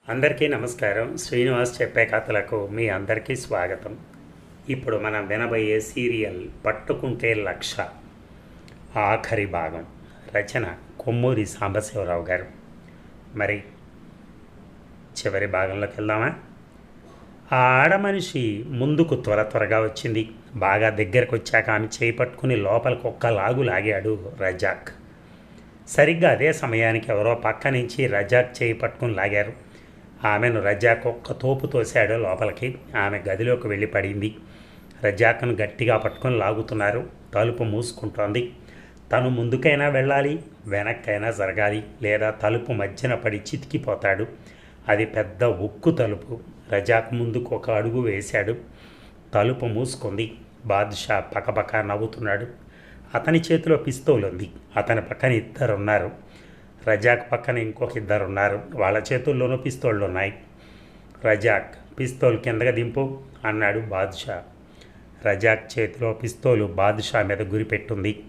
అందరికీ నమస్కారం. శ్రీనివాస్ చెప్పే కథలకు మీ అందరికీ స్వాగతం. ఇప్పుడు మనం వినబోయే సీరియల్ పట్టుకుంటే లక్ష ఆఖరి భాగం. రచన కొమ్మూరి సాంబశివరావు గారు. మరి చివరి భాగంలోకి వెళ్దామా? ఆ ఆడమనిషి ముందుకు త్వరగా వచ్చింది. బాగా దగ్గరకు వచ్చాక ఆమె చేయి పట్టుకుని లోపలికి ఒక్క లాగు లాగాడు రజాక్. సరిగ్గా అదే సమయానికి ఎవరో పక్క నుంచి రజాక్ చేయి పట్టుకుని లాగారు. ఆమెను రజాక్ ఒక్క తోపు తోశాడు లోపలికి. ఆమె గదిలోకి వెళ్ళి పడింది. రజాక్ను గట్టిగా పట్టుకొని లాగుతున్నారు. తలుపు మూసుకుంటోంది. తను ముందుకైనా వెళ్ళాలి, వెనక్కైనా జరగాలి, లేదా తలుపు మధ్యన పడి చితికిపోతాడు. అది పెద్ద ఉక్కు తలుపు. రజాక్ ముందుకు ఒక అడుగు వేశాడు. తలుపు మూసుకుంది. బాద్షా పక్కపక్క నవ్వుతున్నాడు. అతని చేతిలో పిస్తోల్ ఉంది. అతని పక్కన ఇద్దరున్నారు. రజాక్ పక్కన ఇంకొక ఇద్దరున్నారు. వాళ్ళ చేతుల్లోనూ పిస్తోళ్ళు ఉన్నాయి. రజాక్, పిస్తోల్ కిందగా దింపు అన్నాడు బాద్షా. రజాక్ చేతిలో పిస్తోలు బాద్షా మీద గురిపెట్టుంది.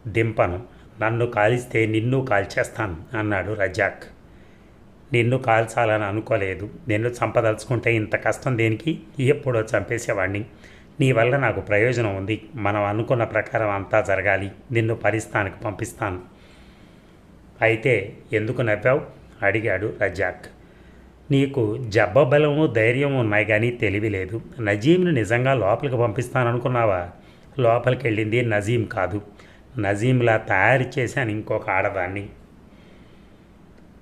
దింపను, నన్ను కాలిస్తే నిన్ను కాల్చేస్తాను అన్నాడు రజాక్. నిన్ను కాల్చాలని అనుకోలేదు. నిన్ను చంపదలుచుకుంటే ఇంత కష్టం దేనికి? ఎప్పుడో చంపేసేవాడిని. నీ వల్ల నాకు ప్రయోజనం ఉంది. మనం అనుకున్న ప్రకారం అంతా జరగాలి. నిన్ను పరిస్థానికి పంపిస్తాను. అయితే ఎందుకు నవ్వావు అడిగాడు రజాక్. నీకు జబ్బబలము ధైర్యం ఉన్నాయి కానీ తెలివి లేదు. నజీంను నిజంగా లోపలికి పంపిస్తాననుకున్నావా? లోపలికి వెళ్ళింది నజీం కాదు. నజీంలా తయారు చేశాను ఇంకొక ఆడదాన్ని.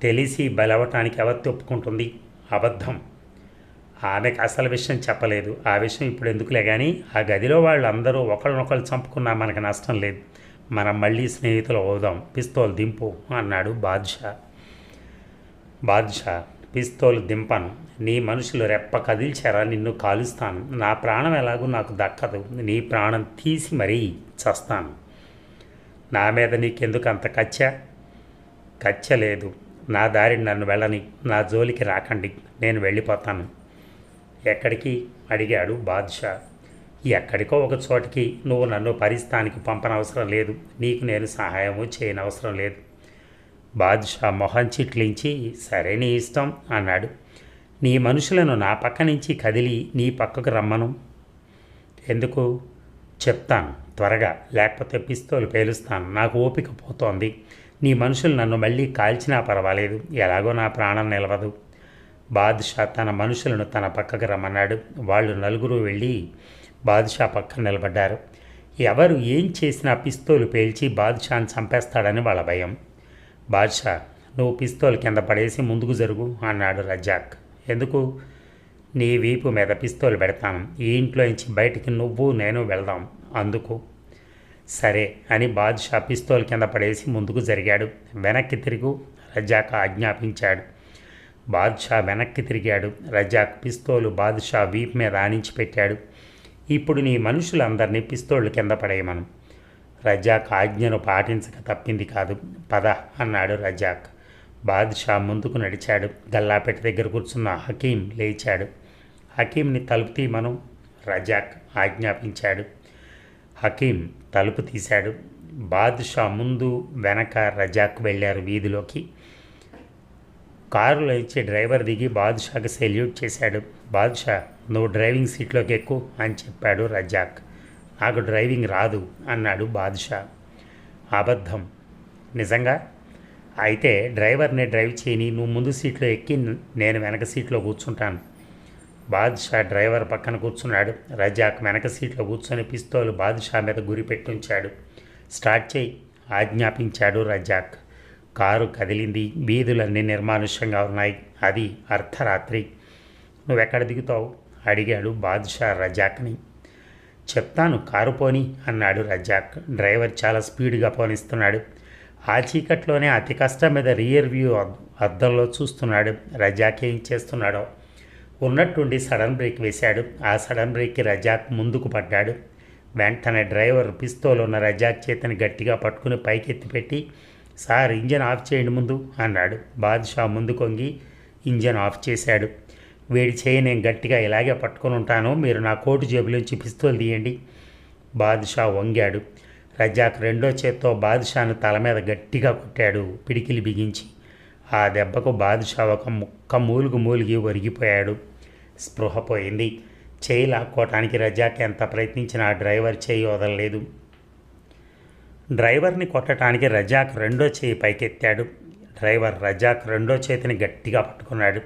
తెలిసి బలవటానికి ఎవరు ఒప్పుకుంటుంది? అబద్ధం. ఆమెకు అసలు విషయం చెప్పలేదు. ఆ విషయం ఇప్పుడు ఎందుకులే కానీ, ఆ గదిలో వాళ్ళందరూ ఒకళ్ళనొకళ్ళు చంపుకున్నా మనకు నష్టం లేదు. మనం మళ్ళీ స్నేహితులు అవుదాం. పిస్తోల్ దింపు అన్నాడు బాద్షా. బాద్షా, పిస్తోల్ దింపను. నీ మనుషులు రెప్ప కదిల్చారా నిన్ను కాలుస్తాను. నా ప్రాణం ఎలాగూ నాకు దక్కదు. నీ ప్రాణం తీసి మరీ చస్తాను. నా మీద నీకెందుకు అంత కచ్చ లేదు. నా దారిని నన్ను వెళ్ళని. నా జోలికి రాకండి. నేను వెళ్ళిపోతాను. ఎక్కడికి అడిగాడు బాద్షా. ఎక్కడికో ఒక చోటికి. నువ్వు నన్ను పరిస్థానికి పంపనవసరం లేదు. నీకు నేను సహాయము చేయనవసరం లేదు. బాద్షా మొహం చిట్లించి సరే నీ ఇష్టం అన్నాడు. నీ మనుషులను నా పక్క నుంచి కదిలి నీ పక్కకు రమ్మను. ఎందుకు? చెప్తాను త్వరగా, లేకపోతే పిస్తోలు పేలుస్తాను. నాకు ఓపిక పోతోంది. నీ మనుషులు నన్ను మళ్ళీ కాల్చినా పర్వాలేదు. ఎలాగో నా ప్రాణం నిలవదు. బాద్షా తన మనుషులను తన పక్కకు రమ్మన్నాడు. వాళ్ళు నలుగురు వెళ్ళి బాద్షా పక్కన నిలబడ్డారు. ఎవరు ఏం చేసినా పిస్తోలు పేల్చి బాద్షాను చంపేస్తాడని వాళ్ళ భయం. బాద్షా, నువ్వు పిస్తోల్ కింద పడేసి ముందుకు జరుగు అన్నాడు రజాక్. ఎందుకు? నీ వీపు మీద పిస్తోలు పెడతాను. ఈ ఇంట్లో నుంచి బయటికి నువ్వు నేను వెళ్దాం అందుకు. సరే అని బాద్షా పిస్తోల్ కింద పడేసి ముందుకు జరిగాడు. వెనక్కి తిరుగు రజాక్ ఆజ్ఞాపించాడు. బాద్షా వెనక్కి తిరిగాడు. రజాక్ పిస్తోలు బాద్షా వీపు మీద ఆనించి పెట్టాడు. ఇప్పుడు నీ మనుషులందరినీ పిస్తోళ్ళు కింద పడేయమను. రజాక్ ఆజ్ఞను పాటించక తప్పింది కాదు. పద అన్నాడు రజాక్. బాద్షా ముందుకు నడిచాడు. గల్లాపెట్టి దగ్గర కూర్చున్న హకీం లేచాడు. హకీంని తలుపు తీయమను రజాక్ ఆజ్ఞాపించాడు. హకీం తలుపు తీశాడు. బాద్షా ముందు వెనక రజాక్ వెళ్ళారు వీధిలోకి. కారులో ఇచ్చి డ్రైవర్ దిగి బాద్షాకి సెల్యూట్ చేశాడు. బాద్షా, నువ్వు డ్రైవింగ్ సీట్లోకి ఎక్కు అని చెప్పాడు రజాక్. నాకు డ్రైవింగ్ రాదు అన్నాడు బాద్షా. అబద్ధం. నిజంగా? అయితే డ్రైవర్ని డ్రైవ్ చేయని, నువ్వు ముందు సీట్లో ఎక్కి నేను వెనక సీట్లో కూర్చుంటాను. బాద్షా డ్రైవర్ పక్కన కూర్చున్నాడు. రజాక్ వెనక సీట్లో కూర్చొని పిస్తోలు బాద్షా మీద గురి పెట్టుంచాడు. స్టార్ట్ చేయి ఆజ్ఞాపించాడు రజాక్. కారు కదిలింది. వీధులన్నీ నిర్మానుష్యంగా ఉన్నాయి. అది అర్ధరాత్రి. నువ్వెక్కడ దిగుతావు అడిగాడు బాద్షా రజాక్ని. చెప్తాను, కారు పోని అన్నాడు రజాక్. డ్రైవర్ చాలా స్పీడ్గా పోనిస్తున్నాడు. ఆ చీకట్లోనే అతి కష్టం మీద రియర్ వ్యూ అద్దంలో చూస్తున్నాడు రజాక్ ఏం చేస్తున్నాడో. ఉన్నట్టుండి సడన్ బ్రేక్ వేశాడు. ఆ సడన్ బ్రేక్కి రజాక్ ముందుకు పడ్డాడు. వెంటనే డ్రైవర్ పిస్తోల్ ఉన్న రజాక్ చేతిని గట్టిగా పట్టుకుని పైకెత్తి పెట్టి, సార్ ఇంజన్ ఆఫ్ చేయండి ముందు అన్నాడు. బాద్షా ముందు కొంగి ఇంజన్ ఆఫ్ చేశాడు. వేడి చేయి నేను గట్టిగా ఇలాగే పట్టుకొని ఉంటాను. మీరు నా కోటు జేబులోంచి పిస్తోల్ తీయండి. బాద్షా వంగాడు. రజాక్ రెండో చేత్తో బాద్షాను తల మీద గట్టిగా కొట్టాడు పిడికిలి బిగించి. ఆ దెబ్బకు బాదుషా ఒక ముక్క మూలిగి ఒరిగిపోయాడు. స్పృహ పోయింది. చేయి లాక్కోవటానికి రజాక్ ఎంత ప్రయత్నించినా డ్రైవర్ చేయి వదలలేదు. డ్రైవర్ని కొట్టడానికి రజాక్ రెండో చేయి పైకెత్తాడు. డ్రైవర్ రజాక్ రెండో చేతిని గట్టిగా పట్టుకున్నాడు.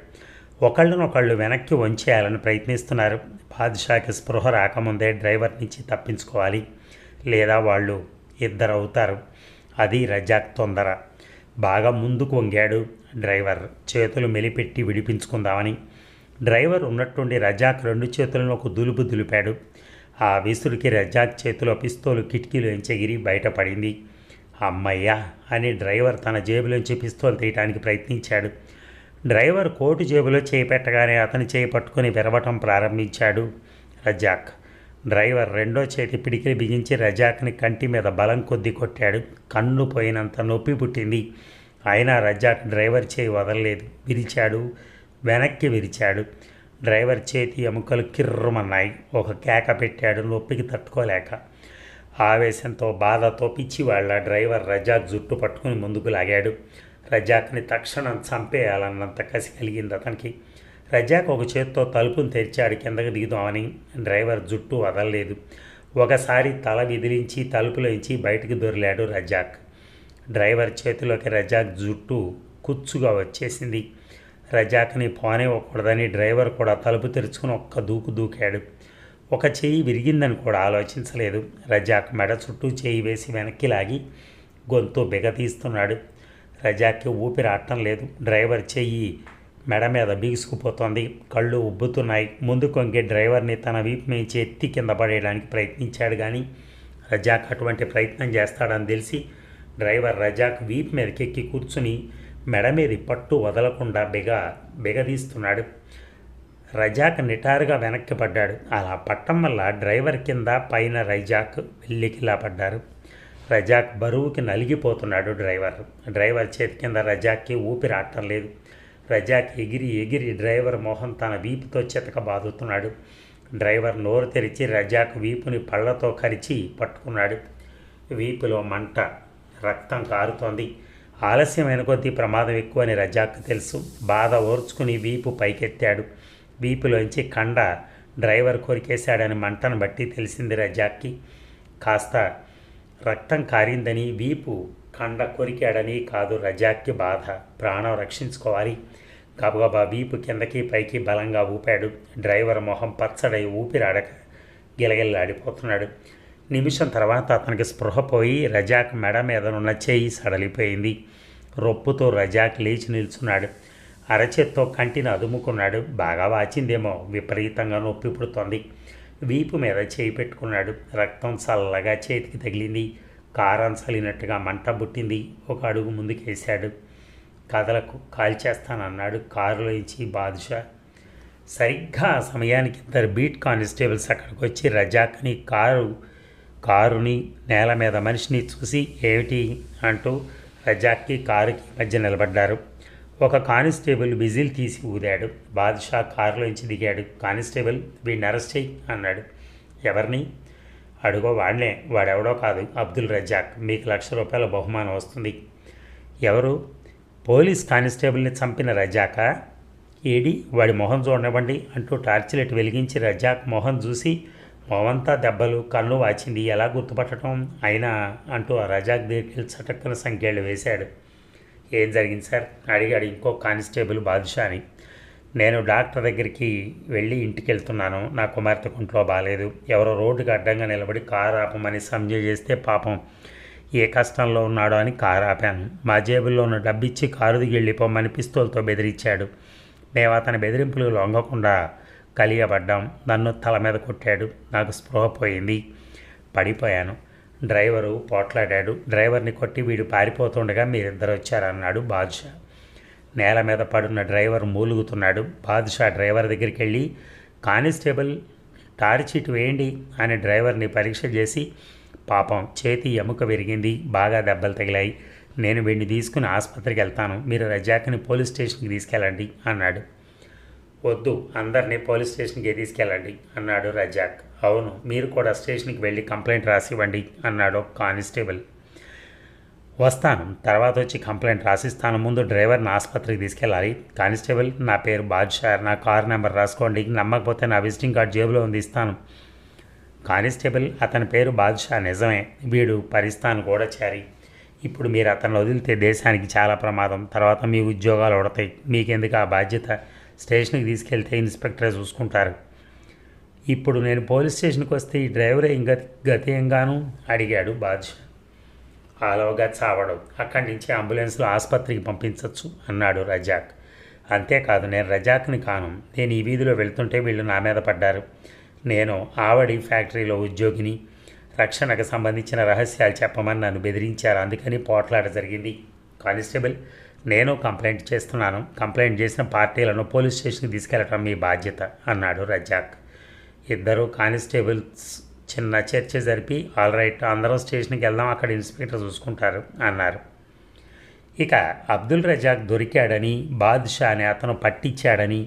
ఒకళ్ళనొకళ్ళు వెనక్కి వంచేయాలని ప్రయత్నిస్తున్నారు. బాద్షాకి స్పృహ రాకముందే డ్రైవర్ నుంచి తప్పించుకోవాలి, లేదా వాళ్ళు ఇద్దరు అవుతారు. అది రజాక్ తొందర. బాగా ముందుకు వంగాడు డ్రైవర్, చేతులు మెలిపెట్టి విడిపించుకుందామని. డ్రైవర్ ఉన్నట్టుండి రజాక్ రెండు చేతులను ఒక దులుపు దులిపాడు. ఆ విసురుకి రజాక్ చేతిలో పిస్తోలు కిటికీలోంచి ఎగిరి బయటపడింది. అమ్మయ్యా అని డ్రైవర్ తన జేబులోంచి పిస్తోల్ తీయటానికి ప్రయత్నించాడు. డ్రైవర్ కోటు జేబులో చేయి పెట్టగానే అతని చేయి పట్టుకొని విరవటం ప్రారంభించాడు రజాక్. డ్రైవర్ రెండో చేతి పిడికిలి బిగించి రజాక్ని కంటి మీద బలం కొద్దీ కొట్టాడు. కన్ను పోయినంత నొప్పి పుట్టింది. అయినా రజాక్ డ్రైవర్ చేయి వదలలేదు. వెనక్కి విరిచాడు. డ్రైవర్ చేతి ఎముకలు కిర్రమన్నాయి. ఒక కేక పెట్టాడు నొప్పికి తట్టుకోలేక. ఆవేశంతో బాధతో పిచ్చివాళ్ళ డ్రైవర్ రజాక్ జుట్టు పట్టుకుని ముందుకు లాగాడు. రజాక్ని తక్షణం చంపేయాలన్నంత కసి కలిగింది అతనికి. రజాక్ ఒక చేత్తో తలుపును తెరిచాడు కిందకు దిగుదామని. డ్రైవర్ జుట్టు వదలలేదు. ఒకసారి తల విదిలించి తలుపులోంచి బయటకు దొరిలాడు రజాక్. డ్రైవర్ చేతిలోకి రజాక్ జుట్టు కుచ్చుగా వచ్చేసింది. రజాక్ని పోనివ్వకూడదని డ్రైవర్ కూడా తలుపు తెరుచుకుని ఒక్క దూకు దూకాడు. ఒక చెయ్యి విరిగిందని కూడా ఆలోచించలేదు. రజాక్ మెడ చుట్టూ చేయి వేసి వెనక్కి లాగి గొంతు బిగతీస్తున్నాడు. రజాక్కి ఊపిరి ఆడటం లేదు. డ్రైవర్ చెయ్యి మెడ మీద బిగుసుకుపోతోంది. కళ్ళు ఉబ్బుతున్నాయి. ముందు కొంగి డ్రైవర్ని తన వీపు మేంచి ఎత్తి కింద పడేయడానికి ప్రయత్నించాడు. కానీ రజాక్ అటువంటి ప్రయత్నం చేస్తాడని తెలిసి డ్రైవర్ రజాక్ వీపు మీదకి ఎక్కి కూర్చుని మెడ మీద పట్టు వదలకుండా బిగదీస్తున్నాడు. రజాక్ నిటారుగా వెనక్కి పడ్డాడు. అలా పట్టం వల్ల డ్రైవర్ కింద పైన రజాక్ వెల్లికిలా పడ్డారు. రజాక్ బరువుకి నలిగిపోతున్నాడు. డ్రైవర్ చేతి కింద రజాక్కి ఊపిరి ఆడటం లేదు. రజాక్ ఎగిరి డ్రైవర్ మొహం తన వీపుతో చితక బాదుతున్నాడు. డ్రైవర్ నోరు తెరిచి రజాక్ వీపుని పళ్ళతో కరిచి పట్టుకున్నాడు. వీపులో మంట, రక్తం కారుతోంది. ఆలస్యమైన కొద్దీ ప్రమాదం ఎక్కువని రజాక్ తెలుసు. బాధ ఓర్చుకుని వీపు పైకెత్తాడు. వీపులోంచి కండ డ్రైవర్ కొరికేశాడని మంటను బట్టి తెలిసింది రజాక్కి. కాస్త రక్తం కారిందని, వీపు కండ కొరికాడని కాదు రజాక్కి బాధ. ప్రాణం రక్షించుకోవాలి. గబగబా వీపు కిందకి పైకి బలంగా ఊపాడు. డ్రైవర్ మొహం పచ్చడై ఊపిరాడక గిలగిల్లాడిపోతున్నాడు. నిమిషం తర్వాత అతనికి స్పృహ పోయి రజాక్ మెడ మీదనున్న చేయి సడలిపోయింది. రొప్పుతో రజాక్ లేచి నిల్చున్నాడు. అరచేత్తో కంటిని అదుముకున్నాడు. బాగా వాచిందేమో, విపరీతంగా నొప్పి పుడుతోంది. వీపు మీద చేయి పెట్టుకున్నాడు. రక్తం చల్లగా చేతికి తగిలింది. కారం చలినట్టుగా మంట పుట్టింది. ఒక అడుగు ముందుకేశాడు. కథలకు కాల్చేస్తానన్నాడు కారులోంచి బాదుషా. సరిగ్గా ఆ సమయానికి ఇద్దరు బీట్ కానిస్టేబుల్స్ అక్కడికి వచ్చి రజాక్ని కారుని నేల మీద మనిషిని చూసి ఏమిటి అంటూ రజాక్కి కారుకి మధ్య నిలబడ్డారు. ఒక కానిస్టేబుల్ విజిల్ తీసి ఊదాడు. బాదుషా కారులోంచి దిగాడు. కానిస్టేబుల్, వీడిని అరెస్ట్ చేయి అన్నాడు. ఎవరిని? అడుగో వాడినే. వాడెవడో కాదు, అబ్దుల్ రజాక్. మీకు ₹1,00,000 బహుమానం వస్తుంది. ఎవరు? పోలీస్ కానిస్టేబుల్ని చంపిన రజాకా? ఏడి వాడి మొహం చూడనివ్వండి అంటూ టార్చిలెట్ వెలిగించి రజాక్ మొహం చూసి మొహంతా దెబ్బలు, కన్ను వాచింది, ఎలా గుర్తుపట్టడం అయినా అంటూ ఆ రజాక్ దగ్గరికి చటక్కున సంఖ్యలు వేశాడు. ఏం జరిగింది సార్ అడిగాడు ఇంకో కానిస్టేబుల్ బాదుషాని. నేను డాక్టర్ దగ్గరికి వెళ్ళి ఇంటికి వెళ్తున్నాను. నా కుమార్తె ఒంట్లో బాగాలేదు. ఎవరో రోడ్డుకి అడ్డంగా నిలబడి కారు ఆపమని సంజయ్ చేస్తే పాపం ఏ కష్టంలో ఉన్నాడో అని కారు ఆపాను. మా జేబుల్లో ఉన్న డబ్బిచ్చి కారు దిగి వెళ్ళిపోమని పిస్తోల్తో బెదిరించాడు. మేము అతని బెదిరింపులు లొంగకుండా కలియబడ్డాం. నన్ను తల మీద కొట్టాడు. నాకు స్పృహ పోయింది. పడిపోయాను. డ్రైవరు పోట్లాడాడు. డ్రైవర్ని కొట్టి వీడు పారిపోతుండగా మీరిద్దరు వచ్చారన్నాడు బాదుషా. నేల మీద పడున్న డ్రైవర్ మూలుగుతున్నాడు. బాదుషా డ్రైవర్ దగ్గరికి వెళ్ళి కానిస్టేబుల్ టార్చ్ ఇటు వేయండి అని డ్రైవర్ని పరీక్ష చేసి, పాపం చేతి ఎముక విరిగింది, బాగా దెబ్బలు తగిలాయి. నేను వీడిని తీసుకుని ఆసుపత్రికి వెళ్తాను. మీరు రజాక్ని పోలీస్ స్టేషన్కి తీసుకెళ్ళండి అన్నాడు. వద్దు, అందరినీ పోలీస్ స్టేషన్కి తీసుకెళ్ళండి అన్నాడు రజాక్. అవును, మీరు కూడా స్టేషన్కి వెళ్ళి కంప్లైంట్ రాసివ్వండి అన్నాడు కానిస్టేబుల్. వస్తాను, తర్వాత వచ్చి కంప్లైంట్ రాసిస్తాను, ముందు డ్రైవర్ని ఆసుపత్రికి తీసుకెళ్ళాలి. కానిస్టేబుల్, నా పేరు బాద్షా, నా కార్ నెంబర్ రాసుకోండి, నమ్మకపోతే నా విజిటింగ్ కార్డ్ జేబులో ఉంది, ఇస్తాను. కానిస్టేబుల్, అతని పేరు బాద్షా, నిజమే, వీడు పరిస్థాన్ గూఢచారి. ఇప్పుడు మీరు అతను వదిలితే దేశానికి చాలా ప్రమాదం, తర్వాత మీ ఉద్యోగాలు ఉడతాయి, మీకెందుకు ఆ బాధ్యత, స్టేషన్కి తీసుకెళ్తే ఇన్స్పెక్టరే చూసుకుంటారు. ఇప్పుడు నేను పోలీస్ స్టేషన్కి వస్తే ఈ డ్రైవరే ఇంకా గతేయంగాను అడిగాడు బాద్షా. ఆలోగా చావడం, అక్కడి నుంచి అంబులెన్స్లో ఆసుపత్రికి పంపించవచ్చు అన్నాడు రజాక్. అంతేకాదు, నేను రజాక్ని కాను, నేను ఈ వీధిలో వెళ్తుంటే వీళ్ళు నా మీద పడ్డారు. నేను ఆవడి ఫ్యాక్టరీలో ఉద్యోగిని, రక్షణకు సంబంధించిన రహస్యాలు చెప్పమని నన్ను బెదిరించారు, అందుకని పోట్లాట జరిగింది. కానిస్టేబుల్, నేను కంప్లైంట్ చేస్తున్నాను, కంప్లైంట్ చేసిన పార్టీలను పోలీస్ స్టేషన్కి తీసుకెళ్ళటం మీ బాధ్యత అన్నాడు రజాక్. ఇద్దరు కానిస్టేబుల్స్ చిన్న చర్చ జరిపి, ఆల్ రైట్, అందరం స్టేషన్కి వెళ్దాం, అక్కడ ఇన్స్పెక్టర్ చూసుకుంటారు అన్నారు. ఇక అబ్దుల్ రజాక్ దొరికాడని, బాద్షా అనే అతను పట్టించాడని,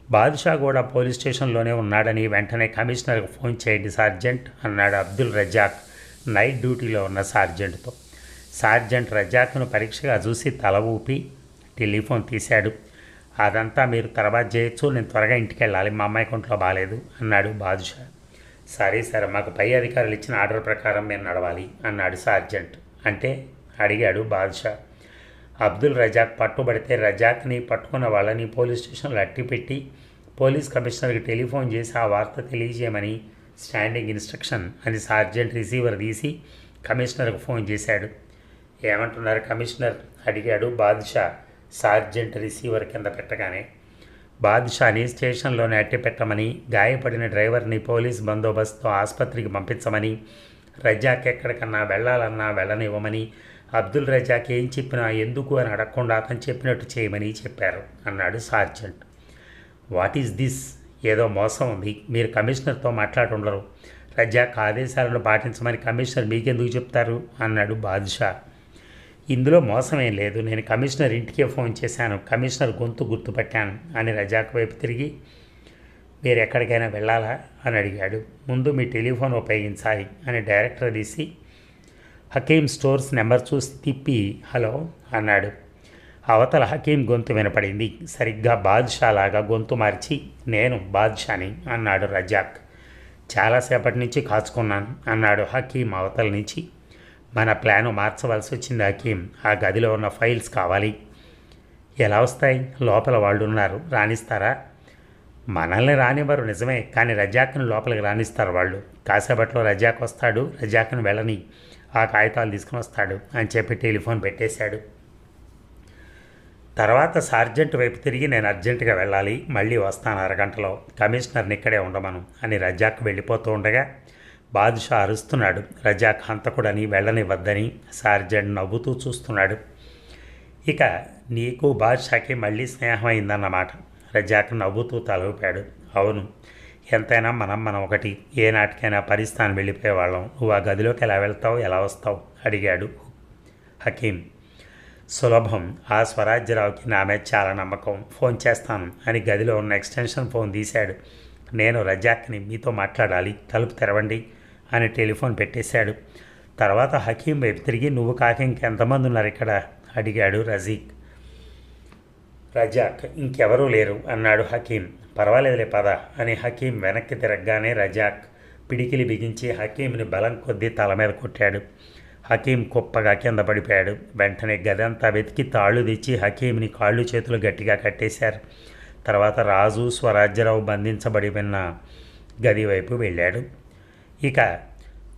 బాద్షా కూడా పోలీస్ స్టేషన్లోనే ఉన్నాడని వెంటనే కమిషనర్కి ఫోన్ చేయండి సార్జెంట్ అన్నాడు అబ్దుల్ రజాక్ నైట్ డ్యూటీలో ఉన్న సార్జెంట్తో. సార్జెంట్ రజాక్ను పరీక్షగా చూసి తల ఊపి టెలిఫోన్ తీశాడు. అదంతా మీరు తర్వాత చేయొచ్చు, నేను త్వరగా ఇంటికి వెళ్ళాలి, మా అమ్మాయి కొంట్లో బాగాలేదు అన్నాడు బాద్షా. సరే సరే, మాకు పై అధికారులు ఇచ్చిన ఆర్డర్ ప్రకారం మేము నడవాలి అన్నాడు సార్జెంట్. అంటే అడిగాడు బాద్షా. అబ్దుల్ రజాక్ పట్టుబడితే రజాక్ని పట్టుకున్న వాళ్ళని పోలీస్ స్టేషన్లో అట్టిపెట్టి పోలీస్ కమిషనర్కి టెలిఫోన్ చేసి ఆ వార్త తెలియజేయమని స్టాండింగ్ ఇన్స్ట్రక్షన్ అని సార్జెంట్ రిసీవర్ తీసి కమిషనర్కి ఫోన్ చేశాడు. ఏమంటున్నారు కమిషనర్ అడిగాడు బాద్షా సార్జెంట్ రిసీవర్ కింద పెట్టగానే. బాద్షాని స్టేషన్లోనే అట్టిపెట్టమని, గాయపడిన డ్రైవర్ని పోలీస్ బందోబస్తుతో ఆసుపత్రికి పంపించమని, రజాక్ ఎక్కడికన్నా వెళ్ళాలన్నా వెళ్ళనివ్వమని, అబ్దుల్ రజాక్ ఏం చెప్పినా ఎందుకు అని అడగకుండా అతను చెప్పినట్టు చేయమని చెప్పారు అన్నాడు సార్జెంట్. What is this? ఏదో మోసం ఉంది, మీరు కమిషనర్తో మాట్లాడుండరు, రజాక్ ఆదేశాలను పాటించమని కమిషనర్ మీకెందుకు చెప్తారు అన్నాడు బాద్షా. ఇందులో మోసమేం లేదు, నేను కమిషనర్ ఇంటికే ఫోన్ చేశాను, కమిషనర్ గొంతు గుర్తుపట్టాను అని రజాక్ వైపు తిరిగి, మీరు ఎక్కడికైనా వెళ్ళాలా అని అడిగాడు. ముందు మీ టెలిఫోన్ ఉపయోగించాలి అని డైరెక్టర్ తీసి హకీం స్టోర్స్ నెంబర్ చూసి తిప్పి హలో అన్నాడు. అవతల హకీం గొంతు వినపడింది. సరిగ్గా బాద్షా లాగా గొంతు మార్చి నేను బాద్షాని అన్నాడు రజాక్. చాలాసేపటి నుంచి కాచుకున్నాను అన్నాడు హకీం అవతల నుంచి. మన ప్లాను మార్చవలసి వచ్చింది హకీం, ఆ గదిలో ఉన్న ఫైల్స్ కావాలి. ఎలా వస్తాయి? లోపల వాళ్ళు ఉన్నారు, రాణిస్తారా? మనల్ని రానివ్వరు నిజమే, కానీ రజాక్ని లోపలికి రాణిస్తారు వాళ్ళు. కాసేపట్లో రజాక్ వస్తాడు, రజాక్ని వెళ్ళని, ఆ కాగితాలు తీసుకుని వస్తాడు అని చెప్పి టెలిఫోన్ పెట్టేశాడు. తర్వాత సార్జెంట్ వైపు తిరిగి నేను అర్జెంటుగా వెళ్ళాలి, మళ్ళీ వస్తాను అరగంటలో, కమిషనర్ని ఇక్కడే ఉండమను అని రజాక్ వెళ్ళిపోతూ ఉండగా బాద్షా అరుస్తున్నాడు రజాక్ హంతకుడని, వెళ్ళనివద్దని. సార్జెంట్ నవ్వుతూ చూస్తున్నాడు. ఇక నీకు బాద్షాకి మళ్ళీ స్నేహం అయిందన్నమాట. రజాక్ నవ్వుతూ తలూపాడు. అవును, ఎంతైనా మనం ఒకటి, ఏ నాటికైనా పరిస్థానం వెళ్ళిపోయేవాళ్ళం. నువ్వు ఆ గదిలోకి ఎలా వెళ్తావు, ఎలా వస్తావు అడిగాడు హకీం. సులభం, ఆ స్వరాజ్యరావుకి నా మీద చాలా నమ్మకం, ఫోన్ చేస్తాను అని గదిలో ఉన్న ఎక్స్టెన్షన్ ఫోన్ తీశాడు. నేను రజాక్ని మీతో మాట్లాడాలి, తలుపు తెరవండి అని టెలిఫోన్ పెట్టేశాడు. తర్వాత హకీం వైపు తిరిగి నువ్వు కాక ఇంకెంతమంది ఉన్నారు ఇక్కడ అడిగాడు రజాక్. ఇంకెవరూ లేరు అన్నాడు హకీం. పర్వాలేదులే పద అని హకీం వెనక్కి తిరగగానే రజాక్ పిడికిలి బిగించి హకీంని బలం కొద్దీ తల మీద కొట్టాడు. హకీం కుప్పగా కింద పడిపోయాడు. వెంటనే గదంతా వెతికి తాళ్ళు తెచ్చి హకీంని కాళ్ళు చేతులు గట్టిగా కట్టేశారు. తర్వాత రాజు స్వరాజ్యరావు బంధించబడి ఉన్న గది వైపు వెళ్ళాడు. ఇక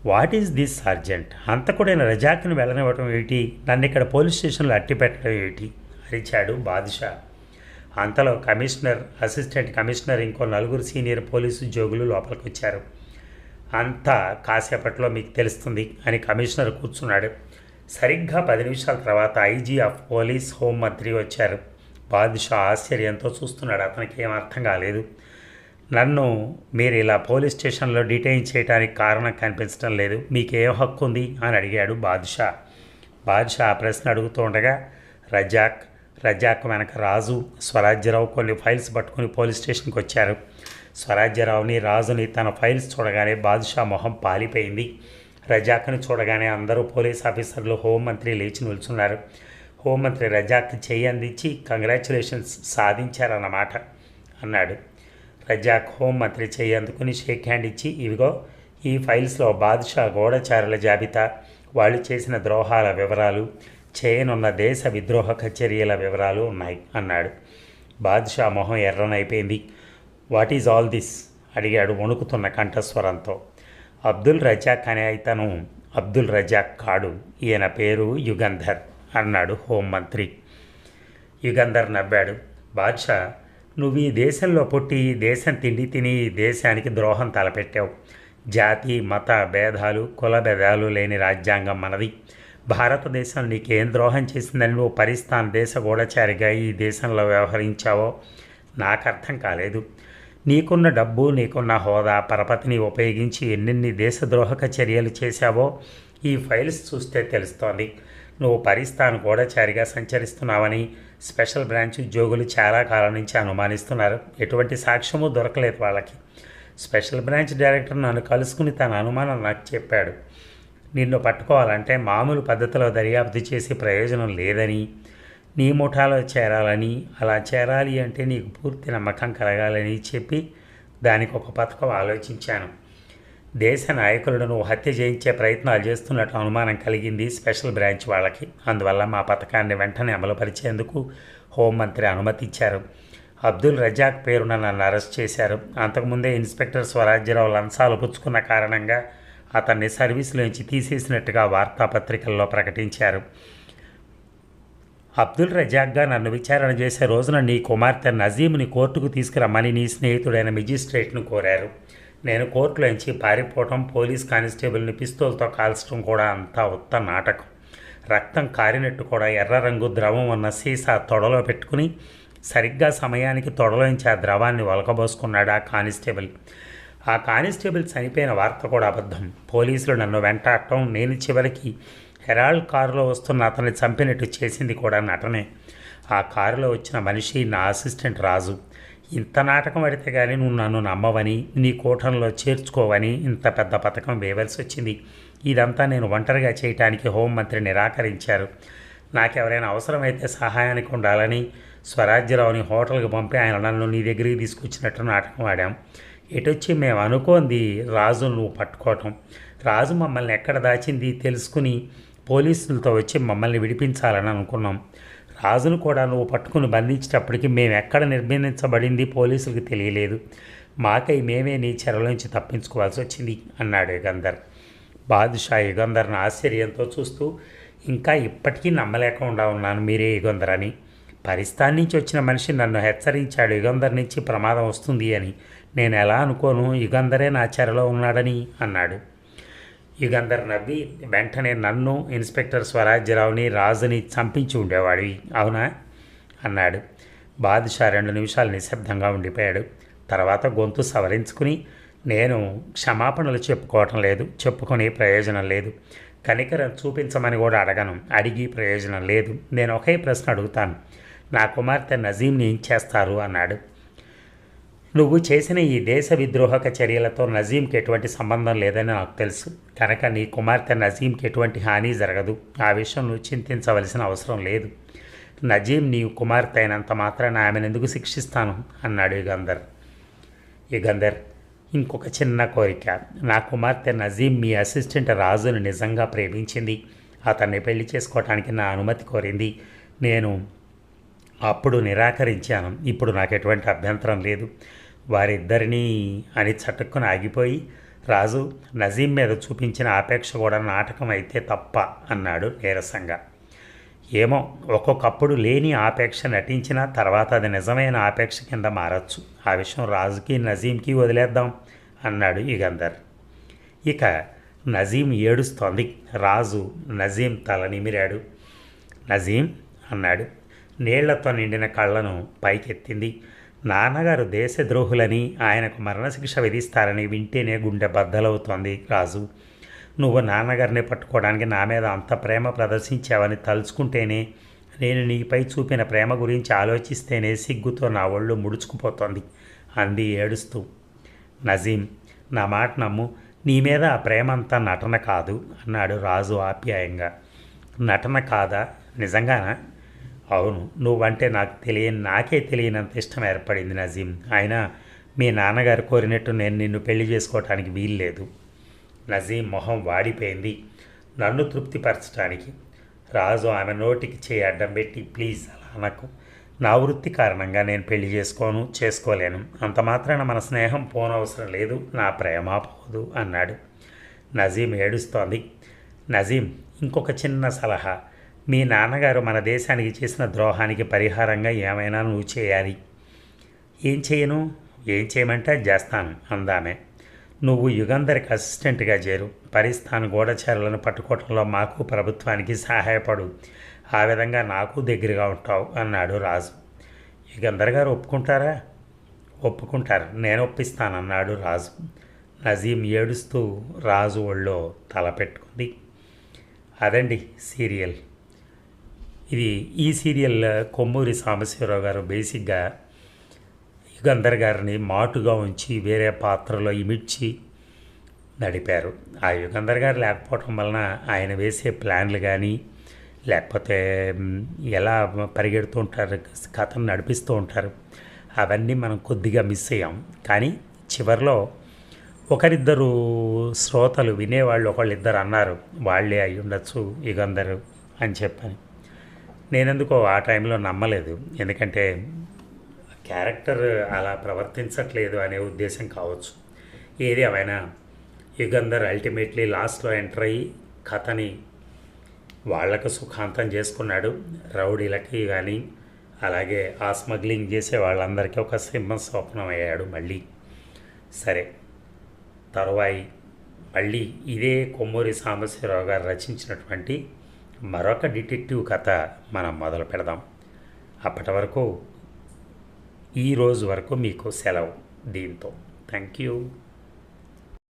వాట్ ఈజ్ దిస్ సార్జెంట్? హంతకుడైన రజాక్ని వెళ్ళనివ్వటం ఏమిటి, నన్ను ఇక్కడ పోలీస్ స్టేషన్లో అట్టిపెట్టడం ఏమిటి అరిచాడు బాద్షా. అంతలో కమిషనర్, అసిస్టెంట్ కమిషనర్, ఇంకో నలుగురు సీనియర్ పోలీసు ఉద్యోగులు లోపలికి వచ్చారు. అంతా కాసేపట్లో మీకు తెలుస్తుంది అని కమిషనర్ కూర్చున్నాడు. సరిగ్గా 10 నిమిషాల తర్వాత ఐజీ ఆఫ్ పోలీస్ హోంమంత్రి వచ్చారు. బాద్షా ఆశ్చర్యంతో చూస్తున్నాడు. అతనికి ఏం అర్థం కాలేదు. నన్ను మీరు ఇలా పోలీస్ స్టేషన్లో డిటైన్ చేయడానికి కారణం కనిపించడం లేదు, మీకేం హక్కు ఉంది అని అడిగాడు బాద్షా. బాద్షా ఆ ప్రశ్న అడుగుతూ ఉండగా రజాక్ వెనక రాజు, స్వరాజ్యరావు కొన్ని ఫైల్స్ పట్టుకుని పోలీస్ స్టేషన్కి వచ్చారు. స్వరాజ్యరావుని, రాజుని తన ఫైల్స్ చూడగానే బాద్షా మొహం పాలిపోయింది. రజాక్ని చూడగానే అందరూ పోలీస్ ఆఫీసర్లు హోంమంత్రి లేచి నిల్చున్నారు. హోంమంత్రి రజాక్ చెయ్యి అందించి కంగ్రాచ్యులేషన్స్ సాధించారన్నమాట అన్నాడు. రజాక్ హోంమంత్రి చెయ్యి అందుకుని షేక్ హ్యాండ్ ఇచ్చి, ఇవిగో ఈ ఫైల్స్లో బాద్షా గూఢచారుల జాబితా, వాళ్ళు చేసిన ద్రోహాల వివరాలు, చేయనున్న దేశ విద్రోహ చర్యల వివరాలు ఉన్నాయి అన్నాడు. బాద్షా మొహం ఎర్రనైపోయింది. వాట్ ఈజ్ ఆల్ దిస్ అడిగాడు వణుకుతున్న కంఠస్వరంతో. అబ్దుల్ రజాక్ అనే ఇతను అబ్దుల్ రజాక్ కాడు, ఈయన పేరు యుగంధర్ అన్నాడు హోంమంత్రి. యుగంధర్ నవ్వాడు. బాద్షా, నువ్వు ఈ దేశంలో పుట్టి ఈ దేశం తిండి తిని ఈ దేశానికి ద్రోహం తలపెట్టావు. జాతి మత భేదాలు కుల భేదాలు లేని రాజ్యాంగం మనది. భారతదేశం నీకేం ద్రోహం చేసిందని నువ్వు పాకిస్తాన్ దేశ గూఢచారిగా ఈ దేశంలో వ్యవహరించావో నాకు అర్థం కాలేదు. నీకున్న డబ్బు, నీకున్న హోదా, పరపతిని ఉపయోగించి ఎన్నెన్ని దేశద్రోహక చర్యలు చేశావో ఈ ఫైల్స్ చూస్తే తెలుస్తోంది. నువ్వు పాకిస్తాన్ గూఢచారిగా సంచరిస్తున్నావని స్పెషల్ బ్రాంచ్ ఉద్యోగులు చాలా కాలం నుంచి అనుమానిస్తున్నారు. ఎటువంటి సాక్ష్యము దొరకలేదు వాళ్ళకి. స్పెషల్ బ్రాంచ్ డైరెక్టర్ నన్ను కలుసుకుని తన అనుమానం నాకు చెప్పాడు. నిన్ను పట్టుకోవాలంటే మామూలు పద్ధతిలో దర్యాప్తు చేసి ప్రయోజనం లేదని, నీ ముఠాలో చేరాలని, అలా చేరాలి అంటే నీకు పూర్తి నమ్మకం కలగాలని చెప్పి దానికి ఒక పథకం ఆలోచించాను. దేశ నాయకులను హత్య చేయించే ప్రయత్నాలు చేస్తున్నట్టు అనుమానం కలిగింది స్పెషల్ బ్రాంచ్ వాళ్ళకి. అందువల్ల మా పథకాన్ని వెంటనే అమలుపరిచేందుకు హోంమంత్రి అనుమతి ఇచ్చారు. అబ్దుల్ రజాక్ పేరున నన్ను అరెస్ట్ చేశారు. అంతకుముందే ఇన్స్పెక్టర్ స్వరాజ్యరావు లంచాలు పుచ్చుకున్న కారణంగా అతన్ని సర్వీసులోంచి తీసేసినట్టుగా వార్తాపత్రికల్లో ప్రకటించారు. అబ్దుల్ రజాక్గా నన్ను విచారణ చేసే రోజున నీ కుమార్తె నజీమ్ని కోర్టుకు తీసుకురమ్మని నీ స్నేహితుడైన మెజిస్ట్రేట్ను కోరారు. నేను కోర్టులోంచి పారిపోవటం, పోలీస్ కానిస్టేబుల్ని పిస్తోల్తో కాల్చడం కూడా అంతా ఉత్త నాటకం. రక్తం కారినట్టు కూడా ఎర్ర రంగు ద్రవం ఉన్న సీసా తొడలో పెట్టుకుని సరిగ్గా సమయానికి తొడలోంచి ఆ ద్రవాన్ని ఒలకబోసుకున్నాడు ఆ కానిస్టేబుల్. ఆ కానిస్టేబుల్ చనిపోయిన వార్త కూడా అబద్ధం. పోలీసులు నన్ను వెంటాడటం, నేను చివరికి హెరాల్డ్ కారులో వస్తున్న అతన్ని చంపినట్టు చేసింది కూడా నటనే. ఆ కారులో వచ్చిన మనిషి నా అసిస్టెంట్ రాజు. ఇంత నాటకం ఆడితే కానీ నువ్వు నన్ను నమ్మవని, నీ కూటంలో చేర్చుకోవని ఇంత పెద్ద పథకం వేయవలసి వచ్చింది. ఇదంతా నేను ఒంటరిగా చేయటానికి హోంమంత్రి నిరాకరించారు. నాకెవరైనా అవసరమైతే సహాయానికి ఉండాలని స్వరాజ్యరావుని హోటల్కి పంపి ఆయన నన్ను నీ దగ్గరికి తీసుకొచ్చినట్టు నాటకం ఆడాం. ఎటొచ్చి మేము అనుకోంది రాజు నువ్వు పట్టుకోవటం. రాజు మమ్మల్ని ఎక్కడ దాచింది తెలుసుకుని పోలీసులతో వచ్చి మమ్మల్ని విడిపించాలని అనుకున్నాం. రాజును కూడా నువ్వు పట్టుకుని బంధించేటప్పటికి మేము ఎక్కడ నిర్బంధించబడింది పోలీసులకు తెలియలేదు. మాకై మేమే నీ చెరలోంచి తప్పించుకోవాల్సి వచ్చింది అన్నాడు యుగంధర్. బాదుషా యుగంధర్ను ఆశ్చర్యంతో చూస్తూ, ఇంకా ఇప్పటికీ నమ్మలేకుండా ఉన్నాను మీరే యుగంధర్ అని. పాకిస్తాన్ నుంచి వచ్చిన మనిషి నన్ను హెచ్చరించాడు యుగంధర్ నుంచి ప్రమాదం వస్తుంది అని. నేను ఎలా అనుకోను యుగంధరే నా చెరలో ఉన్నాడని అన్నాడు. యుగంధర్ నవ్వి, వెంటనే నన్ను, ఇన్స్పెక్టర్ స్వరాజ్యరావుని, రాజుని చంపించి ఉండేవాడివి అవునా అన్నాడు. బాదుషా 2 నిమిషాలు నిశ్శబ్దంగా ఉండిపోయాడు. తర్వాత గొంతు సవరించుకుని, నేను క్షమాపణలు చెప్పుకోవటం లేదు, చెప్పుకునే ప్రయోజనం లేదు, కనికరం చూపించమని కూడా అడగను, అడిగి ప్రయోజనం లేదు. నేను ఒకే ప్రశ్న అడుగుతాను, నా కుమార్తె నజీమ్ని ఏం చేస్తారు అన్నాడు. నువ్వు చేసిన ఈ దేశ విద్రోహక చర్యలతో నజీంకి ఎటువంటి సంబంధం లేదని నాకు తెలుసు కనుక నీ కుమార్తె నజీంకి ఎటువంటి హాని జరగదు. ఆ విషయం నువ్వు చింతించవలసిన అవసరం లేదు. నజీం నీ కుమార్తె అయినంత మాత్రాన ఆమెను ఎందుకు శిక్షిస్తాను అన్నాడు యుగంధర్, ఇంకొక చిన్న కోరిక. నా కుమార్తె నజీం మీ అసిస్టెంట్ రాజును నిజంగా ప్రేమించింది. అతన్ని పెళ్లి చేసుకోవటానికి నా అనుమతి కోరింది. నేను అప్పుడు నిరాకరించాను. ఇప్పుడు నాకు ఎటువంటి అభ్యంతరం లేదు. వారిద్దరినీ అని చటుక్కున ఆగిపోయి, రాజు నజీం మీద చూపించిన ఆపేక్ష కూడా నాటకం అయితే తప్ప అన్నాడు నీరసంగా. ఏమో, ఒక్కొక్కప్పుడు లేని ఆపేక్ష నటించిన తర్వాత అది నిజమైన ఆపేక్ష కింద మారచ్చు. ఆ విషయం రాజుకి నజీంకి వదిలేద్దాం అన్నాడు యుగంధర్. ఇక నజీం ఏడుస్తోంది. రాజు నజీం తల నిమిరాడు. నజీం అన్నాడు. నీళ్లతో నిండిన కళ్ళను పైకెత్తింది. నాన్నగారు దేశద్రోహులని, ఆయనకు మరణశిక్ష విధిస్తారని వింటేనే గుండె బద్దలవుతోంది రాజు. నువ్వు నాన్నగారిని పట్టుకోవడానికి నా మీద అంత ప్రేమ ప్రదర్శించావని తలుచుకుంటేనే, నేను నీపై చూపిన ప్రేమ గురించి ఆలోచిస్తేనే సిగ్గుతో నా ఒళ్ళు ముడుచుకుపోతోంది అంది ఏడుస్తూ. నజీం, నా మాట నమ్ము, నీ మీద ఆ ప్రేమంతా నటన కాదు అన్నాడు రాజు ఆప్యాయంగా. నటన కాదా? నిజంగానా? అవును, నువ్వంటే నాకే తెలియనంత ఇష్టం ఏర్పడింది నజీం. అయినా మీ నాన్నగారు కోరినట్టు నేను నిన్ను పెళ్లి చేసుకోవటానికి వీల్లేదు. నజీం మొహం వాడిపోయింది. నన్ను తృప్తిపరచడానికి. రాజు ఆమె నోటికి చేయి అడ్డం పెట్టి, ప్లీజ్ అలా అనకు. నా వృత్తి కారణంగా నేను పెళ్లి చేసుకోలేను. అంత మాత్రాన మన స్నేహం పోనవసరం లేదు, నా ప్రేమ పోదు అన్నాడు. నజీం ఏడుస్తోంది. నజీం, ఇంకొక చిన్న సలహా. మీ నాన్నగారు మన దేశానికి చేసిన ద్రోహానికి పరిహారంగా ఏమైనా నువ్వు చేయాలి. ఏం చేయను? ఏం చేయమంటే అది చేస్తాను అందామె. నువ్వు యుగంధర్కి అసిస్టెంట్గా చేరు. పరిస్థాన్ గూఢచారులను పట్టుకోవటంలో మాకు ప్రభుత్వానికి సహాయపడు. ఆ విధంగా నాకు దగ్గరగా ఉంటావు అన్నాడు రాజు. యుగంధర్ గారు ఒప్పుకుంటారా? ఒప్పుకుంటారు, నేను ఒప్పిస్తానన్నాడు రాజు. నజీం ఏడుస్తూ రాజు ఒళ్ళో తల పెట్టుకుంది. అదండి సీరియల్. ఈ సీరియల్ కొమ్మూరి సాంబశివరావు గారు బేసిక్గా యుగంధర్ గారిని మాటుగా ఉంచి వేరే పాత్రలో ఇమిడ్చి నడిపారు. ఆ యుగంధర్ గారు లేకపోవటం వలన ఆయన వేసే ప్లాన్లు కానీ, లేకపోతే ఎలా పరిగెడుతూ ఉంటారు, కథను నడిపిస్తూ ఉంటారు, అవన్నీ మనం కొద్దిగా మిస్ అయ్యాం. కానీ చివరిలో ఒకరిద్దరు శ్రోతలు వినేవాళ్ళు ఒకళ్ళిద్దరు అన్నారు, వాళ్ళే అయి ఉండొచ్చు యుగంధర్ అని చెప్పని. నేనెందుకో ఆ టైంలో నమ్మలేదు. ఎందుకంటే క్యారెక్టర్ అలా ప్రవర్తించట్లేదు అనే ఉద్దేశం కావచ్చు. ఏది ఏమైనా యుగంధర్ అల్టిమేట్లీ లాస్ట్లో ఎంటర్ అయ్యి కథని వాళ్లకు సుఖాంతం చేసుకున్నాడు. రౌడీలకి కానీ అలాగే ఆ స్మగ్లింగ్ చేసే వాళ్ళందరికీ ఒక సింహ స్వప్నం అయ్యాడు మళ్ళీ. సరే, తరువాయి మళ్ళీ ఇదే కొమ్మూరి సాంబశివరావు గారు రచించినటువంటి మరొక డిటెక్టివ్ కథ మనం మొదలు పెడదాం. అప్పటి వరకు, ఈ రోజు వరకు మీకు సెలవు దీంతో. Thank you.